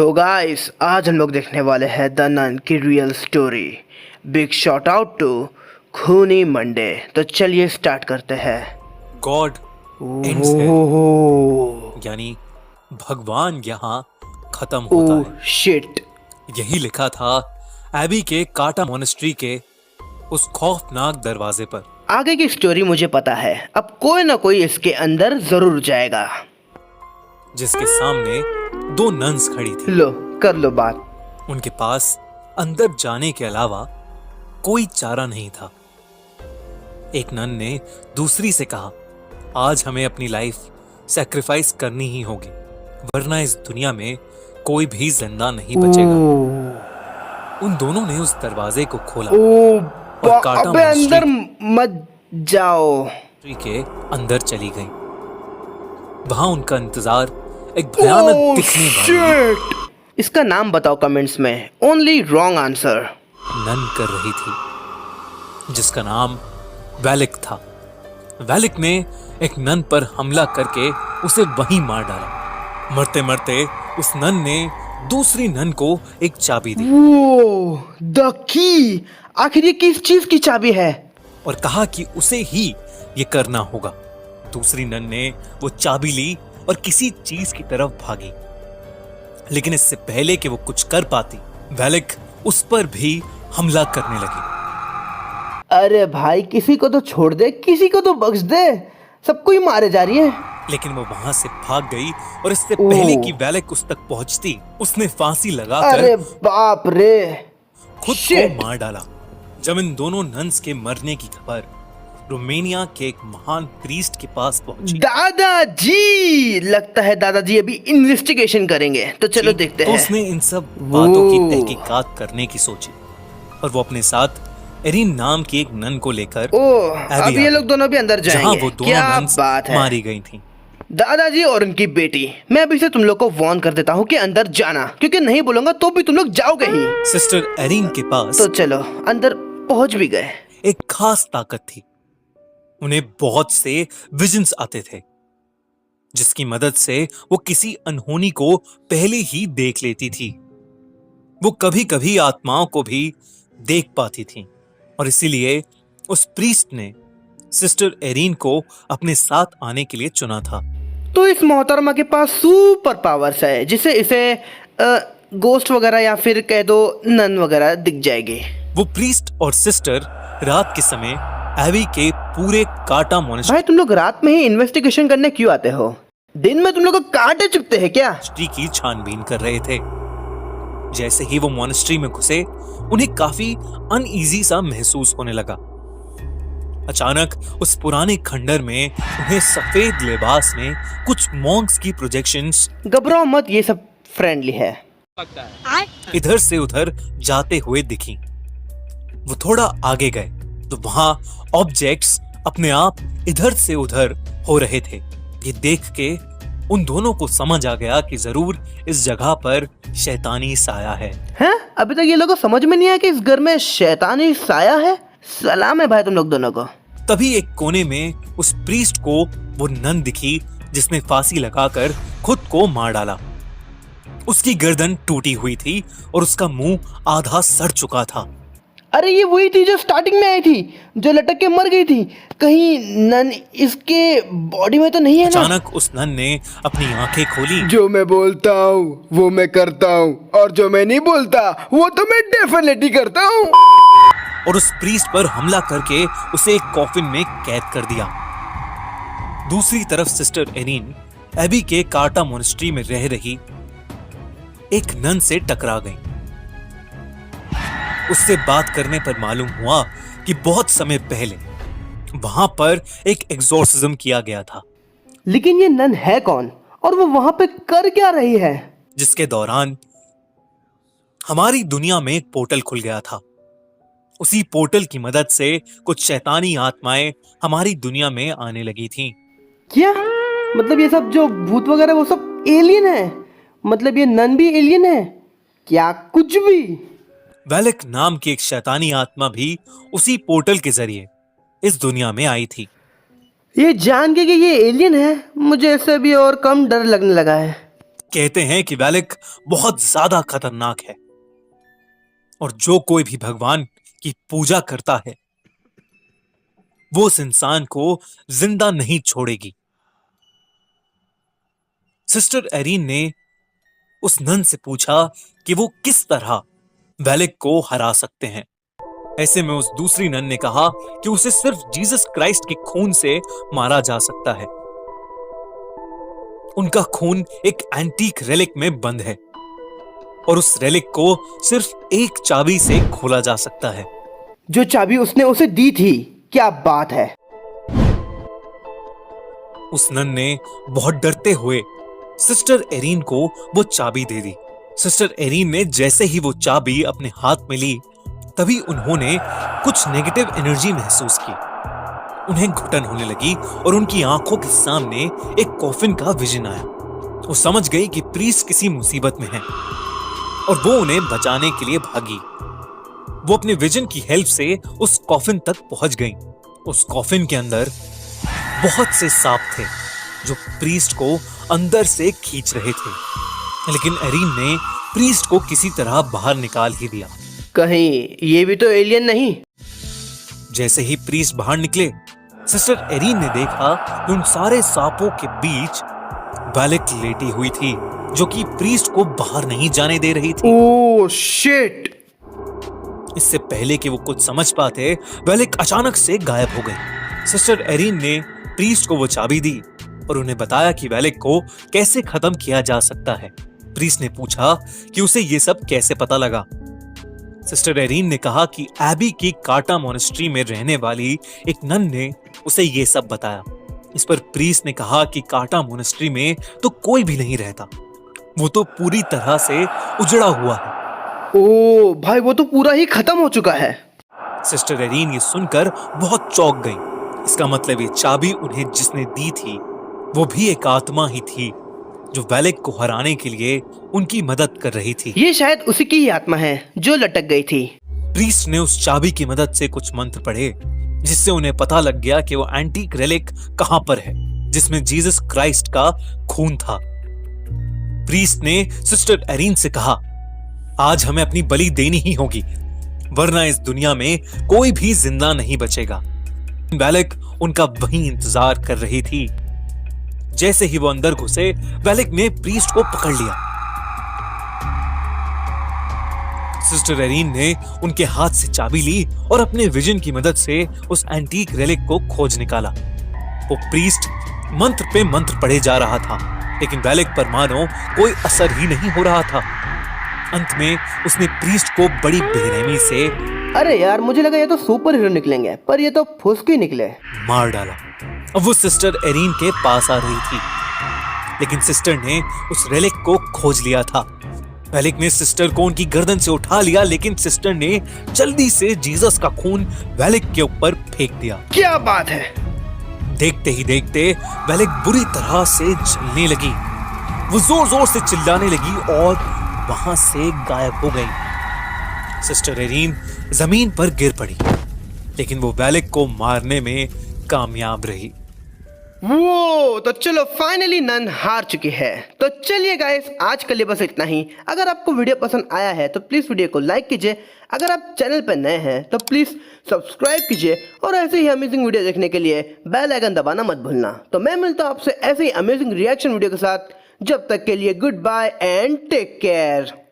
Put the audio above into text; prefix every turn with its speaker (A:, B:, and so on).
A: So guys, आज हम लोग देखने वाले हैं द नन की real story. Big shout out to Khooni Monday. तो चलिए स्टार्ट करते हैं।
B: गॉड एंड्स है,
A: ओह
B: यानी भगवान यहाँ खत्म होता है।
A: शिट।
B: यही लिखा था एबी के काटा मोनेस्ट्री के उस खौफनाक दरवाजे पर।
A: आगे की स्टोरी मुझे पता है, अब कोई ना कोई इसके अंदर जरूर जाएगा।
B: जिसके सामने दो नन्स खड़ी थी।
A: लो कर लो बात।
B: उनके पास अंदर जाने के अलावा कोई चारा नहीं था। एक नन ने दूसरी से कहा, आज हमें अपनी लाइफ सैक्रिफाइस करनी ही होगी, वरना इस दुनिया में कोई भी जिंदा नहीं बचेगा। उन दोनों ने उस दरवाजे को खोला और काटा
A: अबे अंदर मत जाओ।
B: मोनेस्ट्री के अंदर चली गई। वहां उनका इंतजार एक भयानक दिखने वाली
A: इसका नाम बताओ कमेंट्स में। Only wrong answer.
B: नन कर रही थी जिसका नाम वैलिक था। वैलिक ने एक नन पर हमला करके उसे वहीं मार डाला। मरते मरते उस नन ने दूसरी नन को एक चाबी दी
A: द की। आखिर ये किस चीज की चाबी है?
B: और कहा कि उसे ही ये करना होगा। दूसरी नन ने वो चाबी ली और किसी चीज की तरफ भागी, लेकिन इससे पहले कि वो कुछ कर पाती, वैलिक उस पर भी हमला करने लगी।
A: अरे भाई, किसी को तो छोड़ दे, किसी को तो बख्श दे, सबको ही मारे जा रही है।
B: लेकिन वो वहां से भाग गई और इससे पहले कि वैलिक उस तक पहुंचती, उसने फांसी लगाकर
A: अरे बाप रे,
B: खुद को मार डाला। जब इन दोनों नन्स के मरने की खबर रोमानिया के एक महान प्रीस्ट के पास पहुंची,
A: दादाजी, लगता है दादाजी अभी इन्वेस्टिगेशन करेंगे। तो चलो देखते
B: तो
A: हैं।
B: उसने इन सब बातों की तहकीकात करने की सोची और वो अपने साथ एरिन नाम की एक नन को लेकर
A: अब ये लोग दोनों भी अंदर जाएंगे।
B: जहां वो दोनों
A: क्या
B: नन्स
A: बात है।
B: मारी गई थी।
A: दादाजी और उनकी बेटी, मैं अभी से तुम लोग को वार्न कर देता हूँ कि अंदर जाना, क्योंकि नहीं बोलूंगा तो भी तुम लोग जाओगे ही।
B: सिस्टर एरिन के पास
A: तो चलो अंदर पहुंच भी गए।
B: एक खास ताकत थी। उन्हें बहुत से विजन्स आते थे, जिसकी मदद से वो किसी अनहोनी को पहले ही देख लेती थी। वो कभी कभी आत्माओं को भी देख पाती थी और इसीलिए उस प्रीस्ट ने सिस्टर एरिन को अपने साथ आने के लिए चुना था।
A: तो इस मोहतरमा के पास सुपर पावर्स है, जिसे इसे गोस्ट वगैरह या फिर कह दो नन वगैरह दिख जाएगी।
B: वो प्रीस्ट और सिस्टर रात के समय एबी के पूरे काटा मोनेस्ट्री
A: भाई, तुम लोग रात में ही इन्वेस्टिगेशन करने क्यों आते हो? दिन में तुम लोग को कांटे चुभते हैं क्या?
B: की छानबीन कर रहे थे। जैसे ही वो मोनेस्ट्री में घुसे, उन्हें काफी अनईजी सा महसूस होने लगा। अचानक उस पुराने खंडर में उन्हें सफेद लिबास में कुछ मॉन्क्स की प्रोजेक्शंस,
A: घबराओ मत, ये सब फ्रेंडली है,
B: इधर से उधर जाते हुए दिखी। वो थोड़ा आगे गए तो वहां ऑब्जेक्ट्स अपने आप इधर से उधर हो रहे थे। ये देख के उन दोनों को समझ आ गया कि जरूर इस जगह पर शैतानी साया है।
A: हैं? अभी तक ये लोगों को समझ में नहीं आया कि इस घर में शैतानी साया है। सलाम है भाई तुम लोग दोनों को।
B: तभी एक कोने में उस प्रीस्ट को वो नन दिखी जिसने फांसी लगाकर खुद को मार डाला। उसकी गर्दन टूटी हुई थी और उसका मुंह आधा सड़ चुका था।
A: अरे ये वही थी जो स्टार्टिंग में आई थी, जो लटक के मर गई थी। कहीं नन इसके बॉडी में तो नहीं है ना?
B: अचानक उस नन ने अपनी आंखें खोली।
A: जो मैं बोलता हूँ वो मैं करता हूँ, और जो मैं नहीं बोलता वो तो मैं डेफिनेटली करता हूँ।
B: और उस प्रीस्ट पर हमला करके उसे एक कॉफिन में कैद कर दिया। दूसरी तरफ सिस्टर एरिन एबी के काटा मोनेस्ट्री में रह रही एक नन से टकरा गई। उससे बात करने पर मालूम हुआ कि बहुत समय पहले वहां पर एक एग्जॉर्सिज्म किया गया था।
A: लेकिन ये नन है कौन और वो वहां पे कर क्या रही है?
B: जिसके दौरान हमारी दुनिया में एक पोर्टल खुल गया था। उसी पोर्टल की मदद से कुछ शैतानी आत्माएं हमारी दुनिया में आने लगी थीं।
A: क्या मतलब ये सब जो भूत वगैरह वो सब एलियन है? मतलब ये नन भी एलियन है क्या? कुछ भी।
B: वैलिक नाम की एक शैतानी आत्मा भी उसी पोर्टल के जरिए इस दुनिया में आई थी।
A: ये जान के कि ये एलियन है, मुझे इससे भी और कम डर लगने लगा है।
B: कहते हैं कि वैलिक बहुत ज्यादा खतरनाक है और जो कोई भी भगवान की पूजा करता है वो उस इंसान को जिंदा नहीं छोड़ेगी। सिस्टर एरीन ने उस नन से पूछा कि वो किस तरह वैलिक को हरा सकते हैं। ऐसे में उस दूसरी नन ने कहा कि उसे सिर्फ जीसस क्राइस्ट के खून से मारा जा सकता है। उनका खून एक एंटीक रेलिक में बंद है और उस रेलिक को सिर्फ एक चाबी से खोला जा सकता है।
A: जो चाबी उसने उसे दी थी, क्या बात है।
B: उस नन ने बहुत डरते हुए सिस्टर एरीन को वो चाबी दे दी। सिस्टर एरीन ने जैसे ही वो चाबी अपने हाथ में ली तभी उन्होंने कुछ नेगेटिव एनर्जी महसूस की। उन्हें घुटन होने लगी और उनकी आंखों के सामने एक कॉफिन का विजन आया। वो समझ गई कि प्रीस्ट किसी मुसीबत में है और वो उन्हें बचाने के लिए भागी। वो अपने विजन की हेल्प से उस कॉफिन तक पहुंच गई। उस कॉफिन के अंदर बहुत से सांप थे जो प्रीस्ट को अंदर से खींच रहे थे, लेकिन एरीन ने प्रीस्ट को किसी तरह बाहर निकाल ही दिया।
A: कहीं ये भी तो एलियन नहीं।
B: जैसे ही प्रीस्ट बाहर निकले, सिस्टर एरीन ने देखा कि उन सारे सांपों के बीच वैलिक लेटी हुई थी जो कि प्रीस्ट को बाहर नहीं जाने दे रही थी।
A: Oh shit.
B: इससे पहले कि वो कुछ समझ पाते, वैलिक अचानक से गायब हो गई। सिस्टर एरीन ने प्रीस्ट को वो चाबी दी और उन्हें बताया कि वैलिक को कैसे खत्म किया जा सकता है। प्रीस्ट ने पूछा कि उसे ये सब कैसे पता लगा। सिस्टर एरीन ने कहा कि एबी की कार्टा मोनेस्ट्री में रहने वाली एक नन ने उसे ये सब बताया। इस पर प्रीस्ट ने कहा कि कार्टा मोनेस्ट्री में तो कोई भी नहीं रहता, वो तो पूरी तरह से उजड़ा हुआ है।
A: ओ भाई, वो तो पूरा ही खत्म हो चुका है।
B: सिस्टर एरीन ये सुनकर बहुत चौंक गई। इसका मतलब ये चाबी उन्हें जिसने दी थी वो भी एक आत्मा ही थी जो वैलिक को हराने के लिए उनकी मदद कर रही थी।
A: ये शायद उसी की ही आत्मा है जो लटक गई थी।
B: प्रीस्ट ने उस चाबी की मदद से कुछ मंत्र पढ़े जिससे उन्हें पता लग गया कि वो एंटीक रेलिक कहां पर है जिसमें जीसस क्राइस्ट का खून था। प्रीस्ट ने सिस्टर एरीन से कहा, आज हमें अपनी बलि देनी ही होगी वरना इस दुनिया में कोई भी जिंदा नहीं बचेगा। वैलिक उनका वहीं इंतजार कर रही थी। जैसे ही वो अंदर घुसे, वैलिक ने प्रीस्ट को पकड़ लिया। सिस्टर एरीन ने उनके हाथ से चाबी ली और अपने विजन की मदद से उस एंटीक रेलिक को खोज निकाला। वो प्रीस्ट मंत्र पे मंत्र पढ़े जा रहा था, लेकिन वैलिक पर मानो कोई असर ही नहीं हो रहा था। अंत में उसने प्रीस्ट को बड़ी बेरहमी से,
A: अरे यार, मुझे लगा ये तो सुपर हीरो निकलेंगे, पर ये तो फुसकी निकले,
B: मार डाला। अब वो सिस्टर एरीन के पास आ रही थी, लेकिन सिस्टर ने उस रेलिक को खोज लिया था। वैलिक ने सिस्टर को उनकी गर्दन से उठा लिया, लेकिन सिस्टर ने जल्दी से जीसस का खून वैलिक के ऊपर फेंक दिया।
A: क्या बात है।
B: देखते ही देखते वैलिक बुरी तरह से जलने लगी। वो जोर जोर से चिल्लाने लगी और वहां से गायब हो गई। सिस्टर एरीन जमीन पर गिर पड़ी, लेकिन वो वैलिक को मारने में कामयाब रही।
A: वो तो चलो, फाइनली नन हार चुकी है। तो चलिए गाइस, आज के लिए बस इतना ही। अगर आपको वीडियो पसंद आया है तो प्लीज वीडियो को लाइक कीजिए। अगर आप चैनल पर नए हैं तो प्लीज सब्सक्राइब कीजिए और ऐसे ही अमेजिंग वीडियो देखने के लिए बेल आइकन दबाना मत भूलना। तो मैं मिलता हूं आपसे ऐसे ही अमेजिंग रिएक्शन वीडियो के साथ। जब तक के लिए good bye and take care.